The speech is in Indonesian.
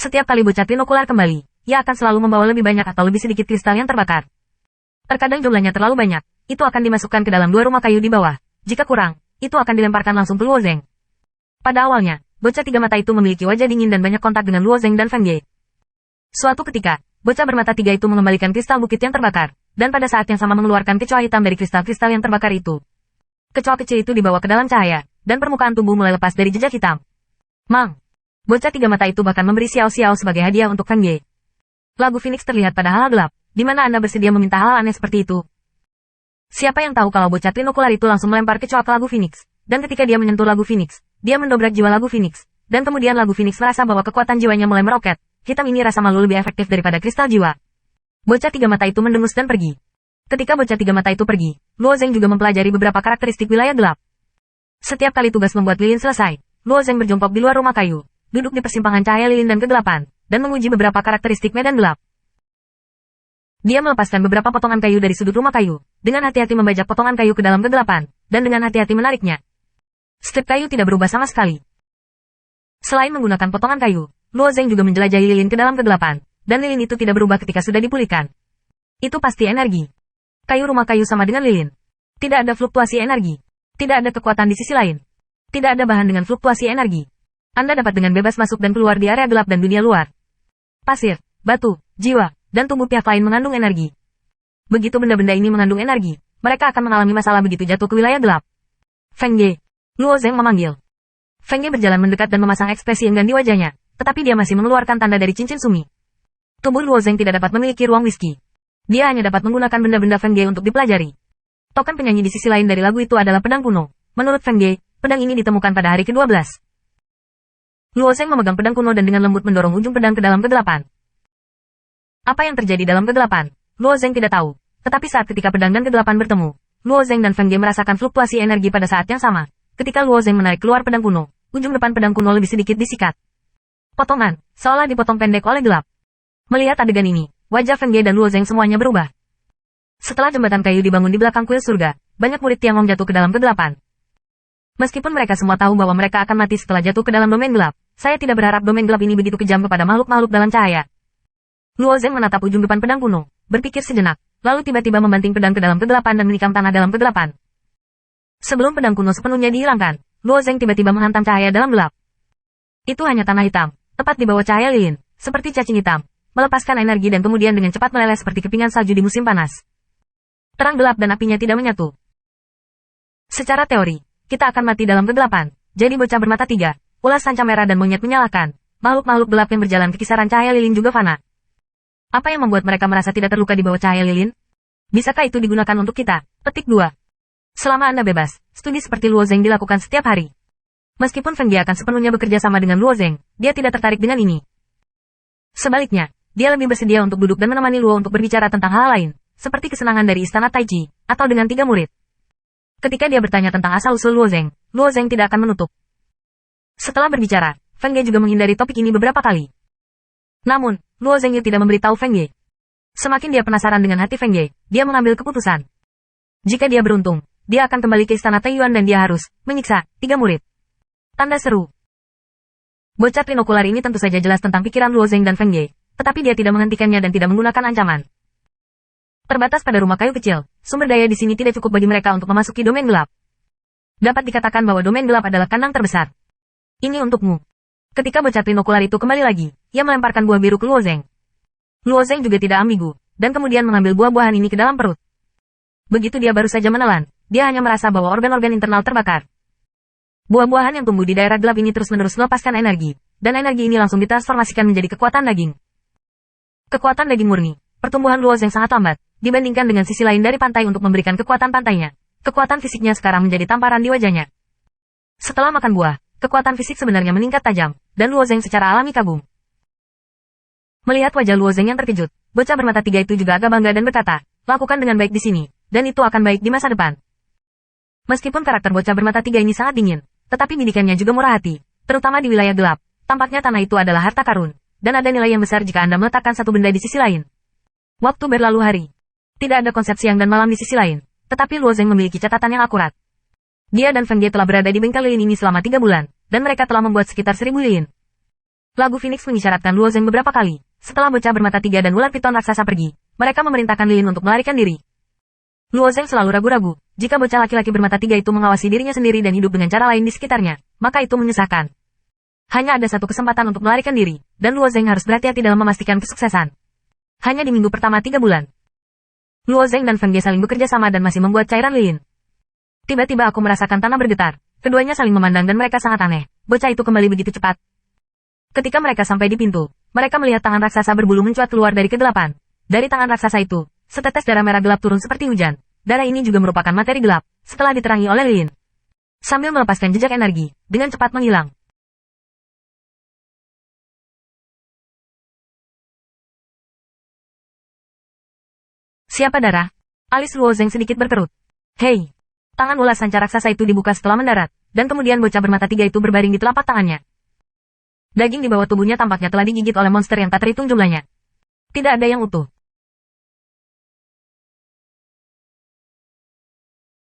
Setiap kali bocah trinokular kembali, ia akan selalu membawa lebih banyak atau lebih sedikit kristal yang terbakar. Terkadang jumlahnya terlalu banyak, itu akan dimasukkan ke dalam 2 rumah kayu di bawah. Jika kurang, itu akan dilemparkan langsung ke Luo Zeng. Pada awalnya, bocah 3 mata itu memiliki wajah dingin dan banyak kontak dengan Luo Zeng dan Feng Ye. Suatu ketika, bocah bermata 3 itu mengembalikan kristal bukit yang terbakar, dan pada saat yang sama mengeluarkan kecoa hitam dari kristal-kristal yang terbakar itu. Kecoa kecil itu dibawa ke dalam cahaya, dan permukaan tubuh mulai lepas dari jejak hitam. Mang! Bocah 3 mata itu bahkan memberi Xiao Xiao sebagai hadiah untuk Feng Ye. Lagu Phoenix terlihat pada hal gelap, di mana Anda bersedia meminta hal aneh seperti itu. Siapa yang tahu kalau bocah trinokular itu langsung melempar kecoa ke lagu Phoenix, dan ketika dia menyentuh lagu Phoenix, dia mendobrak jiwa lagu Phoenix, dan kemudian lagu Phoenix merasa bahwa kekuatan jiwanya mulai meroket. Hitam ini rasa malu lebih efektif daripada kristal jiwa. Bocah 3 mata itu mendengus dan pergi. Ketika bocah 3 mata itu pergi, Luo Zeng juga mempelajari beberapa karakteristik wilayah gelap. Setiap kali tugas membuat lilin selesai, Luo Zeng berjongkok di luar rumah kayu, duduk di persimpangan cahaya lilin dan kegelapan, dan menguji beberapa karakteristik medan gelap. Dia melepaskan beberapa potongan kayu dari sudut rumah kayu, dengan hati-hati membajak potongan kayu ke dalam kegelapan, dan dengan hati-hati menariknya. Strip kayu tidak berubah sama sekali. Selain menggunakan potongan kayu, Luo Zeng juga menjelajahi lilin ke dalam kegelapan, dan lilin itu tidak berubah ketika sudah dipulihkan. Itu pasti energi. Kayu rumah kayu sama dengan lilin. Tidak ada fluktuasi energi. Tidak ada kekuatan di sisi lain. Tidak ada bahan dengan fluktuasi energi. Anda dapat dengan bebas masuk dan keluar di area gelap dan dunia luar. Pasir, batu, jiwa, dan tubuh pihak lain mengandung energi. Begitu benda-benda ini mengandung energi, mereka akan mengalami masalah begitu jatuh ke wilayah gelap. Feng Ye. Luo Zeng memanggil. Feng Ye berjalan mendekat dan memasang ekspresi enggan di wajahnya, tetapi dia masih mengeluarkan tanda dari cincin sumi. Tubuh Luo Zeng tidak dapat memiliki ruang whisky. Dia hanya dapat menggunakan benda-benda Feng Ye untuk dipelajari. Token penyanyi di sisi lain dari lagu itu adalah pedang kuno. Menurut Feng Ye, pedang ini ditemukan pada hari ke-12. Luo Zeng memegang pedang kuno dan dengan lembut mendorong ujung pedang ke dalam kegelapan. Apa yang terjadi dalam kegelapan? Luo Zeng tidak tahu. Tetapi saat ketika pedang dan kegelapan bertemu, Luo Zeng dan Feng Ye merasakan fluktuasi energi pada saat yang sama. Ketika Luo Zeng menarik keluar pedang kuno, ujung depan pedang kuno lebih sedikit disikat. Potongan, seolah dipotong pendek oleh gelap. Melihat adegan ini, wajah Feng Ye dan Luo Zeng semuanya berubah. Setelah jembatan kayu dibangun di belakang kuil surga, banyak murid Tiangong jatuh ke dalam kegelapan. Meskipun mereka semua tahu bahwa mereka akan mati setelah jatuh ke dalam domain gelap, saya tidak berharap domain gelap ini begitu kejam kepada makhluk-makhluk dalam cahaya. Luo Zeng menatap ujung depan pedang kuno, berpikir sejenak, lalu tiba-tiba membanting pedang ke dalam kegelapan dan menikam tanah dalam kegelapan. Sebelum pedang kuno sepenuhnya dihilangkan, Luo Zeng tiba-tiba menghantam cahaya dalam gelap. Itu hanya tanah hitam, tepat di bawah cahaya lilin, seperti cacing hitam, melepaskan energi dan kemudian dengan cepat meleleh seperti kepingan salju di musim panas. Terang gelap dan apinya tidak menyatu. Secara teori, kita akan mati dalam kegelapan, jadi bocah bermata 3, ulas sanca merah dan monyet menyalakan, makhluk-makhluk gelap yang berjalan ke kisaran cahaya lilin juga fana. Apa yang membuat mereka merasa tidak terluka di bawah cahaya lilin? Bisakah itu digunakan untuk kita? Petik 2. Selama Anda bebas, studi seperti Luo Zeng dilakukan setiap hari. Meskipun Feng Ye akan sepenuhnya bekerja sama dengan Luo Zeng, dia tidak tertarik dengan ini. Sebaliknya, dia lebih bersedia untuk duduk dan menemani Luo untuk berbicara tentang hal lain, seperti kesenangan dari istana Taiji, atau dengan 3 murid. Ketika dia bertanya tentang asal-usul Luo Zeng tidak akan menutup. Setelah berbicara, Feng Ye juga menghindari topik ini beberapa kali. Namun, Luo Zeng tidak memberitahu Feng Ye. Semakin dia penasaran dengan hati Feng Ye, dia mengambil keputusan. Jika dia beruntung, dia akan kembali ke istana Taiyuan dan dia harus menyiksa 3 murid. Tanda seru. Bocah trinokular ini tentu saja jelas tentang pikiran Luo Zeng dan Feng Ye, tetapi dia tidak menghentikannya dan tidak menggunakan ancaman. Terbatas pada rumah kayu kecil, sumber daya di sini tidak cukup bagi mereka untuk memasuki domain gelap. Dapat dikatakan bahwa domain gelap adalah kandang terbesar. Ini untukmu. Ketika bocah trinokular itu kembali lagi, ia melemparkan buah biru ke Luo Zeng. Luo Zeng juga tidak ambigu, dan kemudian mengambil buah-buahan ini ke dalam perut. Begitu dia baru saja menelan, dia hanya merasa bahwa organ-organ internal terbakar. Buah-buahan yang tumbuh di daerah gelap ini terus-menerus melepaskan energi, dan energi ini langsung ditransformasikan menjadi kekuatan daging. Kekuatan daging murni, pertumbuhan Luo Zeng sangat lambat, dibandingkan dengan sisi lain dari pantai untuk memberikan kekuatan pantainya. Kekuatan fisiknya sekarang menjadi tamparan di wajahnya. Setelah makan buah, kekuatan fisik sebenarnya meningkat tajam, dan Luo Zeng secara alami kagum. Melihat wajah Luo Zeng yang terkejut, bocah bermata 3 itu juga agak bangga dan berkata, lakukan dengan baik di sini, dan itu akan baik di masa depan. Meskipun karakter bocah bermata 3 ini sangat dingin, tetapi bidikannya juga murah hati, terutama di wilayah gelap. Tampaknya tanah itu adalah harta karun, dan ada nilai yang besar jika Anda meletakkan satu benda di sisi lain. Waktu berlalu hari. Tidak ada konsep siang dan malam di sisi lain, tetapi Luo Zeng memiliki catatan yang akurat. Dia dan Feng Ye telah berada di bengkel lilin ini selama 3 bulan, dan mereka telah membuat sekitar 1000 lilin. Lagu Phoenix mengisyaratkan Luo Zeng beberapa kali. Setelah bocah bermata tiga dan ular piton raksasa pergi, mereka memerintahkan Lilin untuk melarikan diri. Luo Zeng selalu ragu-ragu. Jika bocah laki-laki bermata tiga itu mengawasi dirinya sendiri dan hidup dengan cara lain di sekitarnya, maka itu menyesakkan. Hanya ada satu kesempatan untuk melarikan diri, dan Luo Zeng harus berhati-hati dalam memastikan kesuksesan. Hanya di minggu pertama 3 bulan. Luo Zeng dan Feng Ge saling bekerja sama dan masih membuat cairan lilin. Tiba-tiba aku merasakan tanah bergetar. Keduanya saling memandang dan mereka sangat aneh. Bocah itu kembali begitu cepat. Ketika mereka sampai di pintu, mereka melihat tangan raksasa berbulu mencuat keluar dari kegelapan. Dari tangan raksasa itu, setetes darah merah gelap turun seperti hujan. Darah ini juga merupakan materi gelap, setelah diterangi oleh lilin. Sambil melepaskan jejak energi, dengan cepat menghilang. Siapa darah? Alis Luo Zeng sedikit berkerut. Hei! Tangan ulas sanca raksasa itu dibuka setelah mendarat, dan kemudian bocah bermata tiga itu berbaring di telapak tangannya. Daging di bawah tubuhnya tampaknya telah digigit oleh monster yang tak terhitung jumlahnya. Tidak ada yang utuh.